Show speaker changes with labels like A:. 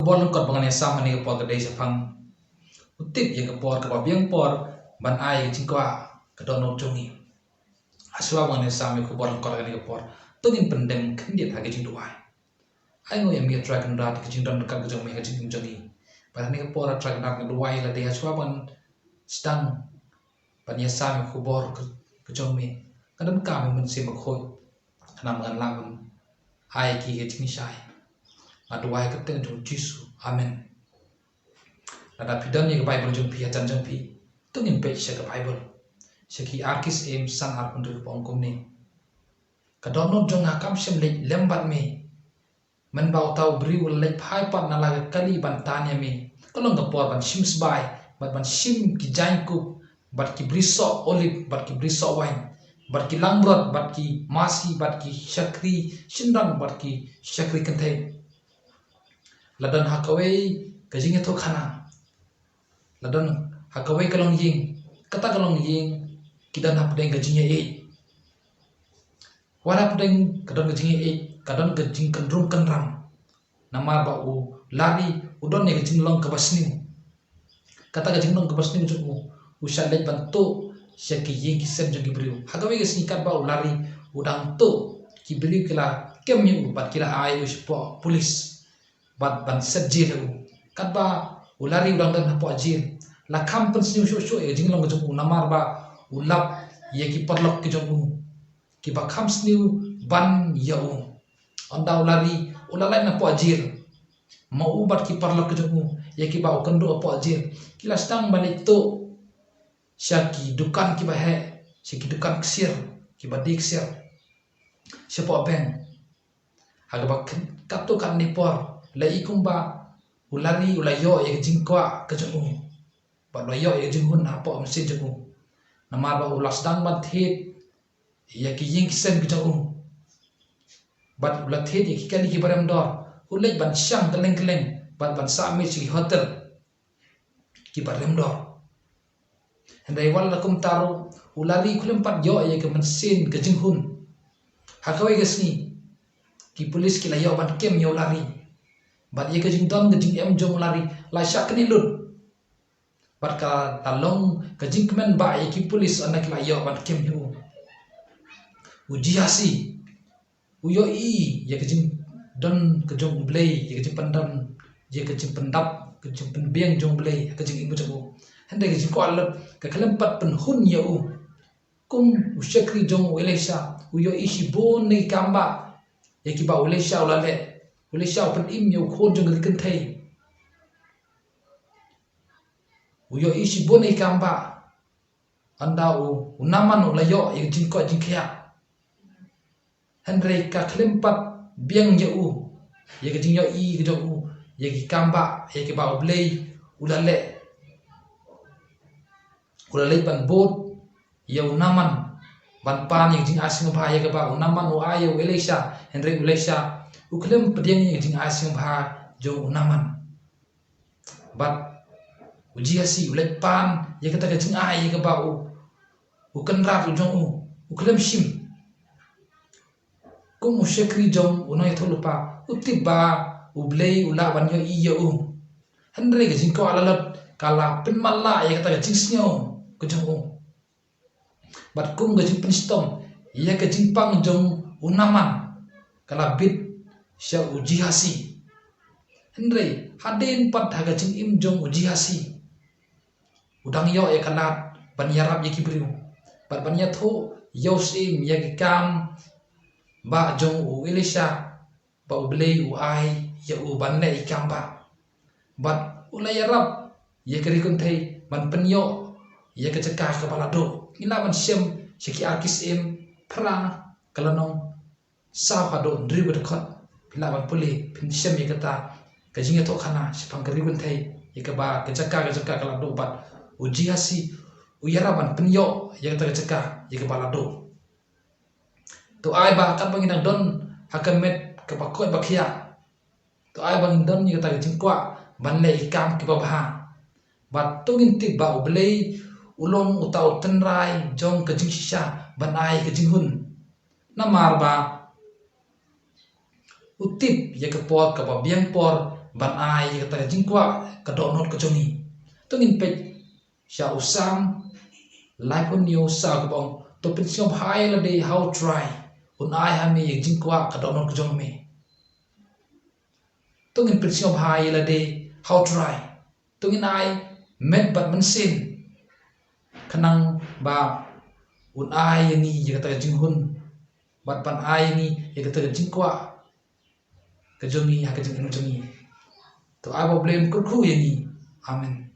A: Bol kot bangan ya sama ni por kedai sepang utip ya ke por ke biang por ban ai ke cingkwa ke dono jongi aswa bangan ya sama ke bol kot ni ke por tungin pendem kendit hage cing duai ai ngo ya mi dragon rat ke cing don ka ke jong me ke cing jongi ban ni ke por dragon rat ke duai la de aswa ban stang ban ya sama ke bor ke jong me kadam ka me men se ma khoi kana man la ai ki ke cing shai aduai ke teng jong jisu amen. Nada pidan ni ke Bible jong pi ajan jong pi tungin pe se ke Bible se ki arkis em san ar pun ke pongkom ni kadono jong akam sem le lembat me men bau tau bri ul le phai pat na la kali ban tanya me kolong ke por ban sim sbai ban sim ki jain ku bat ki briso olive bat ki briso wine bat ki langbrot bat ki masi bat ki shakri sindang bat ki shakri kenthe ladan hakawai kajing itu khana ladan hakawai kalong ying kata kalong ying kidan hapdeng gajingnya wala hapdeng kadan gajingnya kadan gajing kendrum kenram nama bau lari udon ne gajing long kabasni kata gajing long kabasni jumu usah lej bantu syaki ying kisem jogi brio hakawai gasni kat bau lari udang tu kibri kila kemnya upat kila ai uspo polis bat ban sejil kat ba ulari udang dan hapo ajil la kam pen sniu shu e jinglong jong namar ba ulap ye ki parlok ki jong ki ba kam sniu ban yau onda ulari ulalai na po ajil mau ubat ki parlok ki jong ye ki ba ukendo po ajil kila stang balik to syaki dukan ki ba he syaki dukan ksir ki ba dik sir sepo ben haga ba kapto kan ni por la ikum ba ulari ulayo ye jingkwa ke jong ba loyo ye jingun apo mesin jong namar ba ulas dang ban thet ye ki ying sen ke jong bat ulat thet ye ki kali ki baram dor ulej ban syang keleng ban sami si hotel ki baram dor hendai wal lakum taru ulari kulem pat yo ye ke mesin ke jinghun hakawai gesni ki polis ki layo ban kem yo lari bat ye ke jing don ke jing em jong lari la syak ni lut bat ka talong ke jing kemen ba ye ki polis anak layo ban kem yo ujiasi uyo i ye ke jing don ke jong blei ye ke jing pandam ye ke jing pendap ke jing penbiang jong blei ke jing ibu jong hande ke jing ko alat ke kelempat pen hun ye kum usyakri jong welesa uyo i si bon ni kamba ye ki ba welesa ulale boleh siapa pun im yo khon jong liken thai uyo isi bonai kamba anda unaman ulayo yang jingko jingkya henry ka klempat biang ye ye jing yo i ge ye ki kamba ye ki ba oblei ulale ban bot ye unaman ban pan yang jing asing ba ye ke ba unaman ayo elesa henry ulesa uklem pediang yang jing asing bah jong unaman bat ujiasi ulet pan ye kata jing ai ye ke ba uken rap jong uklem sim kum usyakri jong unai tholupa utiba ublei ula ban yo i yo henry ke jing ko alalat kala pen mala ye kata jing snyo ke jong bat kum ke jing penstom ye ke jing pang jong unaman kala bit sya ujihasi henry haden pat haga jing im jong ujihasi udang yo e kalat ban yarap ye kibriu bat ban yatho yo sim ye kam ba jong u elisha ba ublei u ai ye u ban le ikam ba bat ulai yarap ye kerikun thai ban penyo ye kecekah kepala do ila ban sem siki arkis im pra kalanong sa hado dribu dekat pila ban puli pinsem ye kata kajing to khana sipang keribun thai ye ka ba kecaka kala do bat ujiasi uyara ban penyo ye kata kecaka ye ka bala do to ai ba kan bangin don hakamet ka ba koi bakhia to ai bangin don ye kata kajing kwa ban le ikam ki ba bat to ngin ba ublei ulong utau tenrai jong kajing sisa ban ai kajing hun namar ba utip ye ke por ka ba biang por ban ai kata jingkwa kadonot kejongi tungin pej sya usam life on you sa bong to pensiom hai la de how try un ai ha me jingkwa kadonot kejong me tungin pensiom hai la de how try tungin ai met bat mensin kenang ba un ai ni kata jinghun bat pan ai ni kata jingkwa kejongi ha kejong to I will blame kurku yani amen.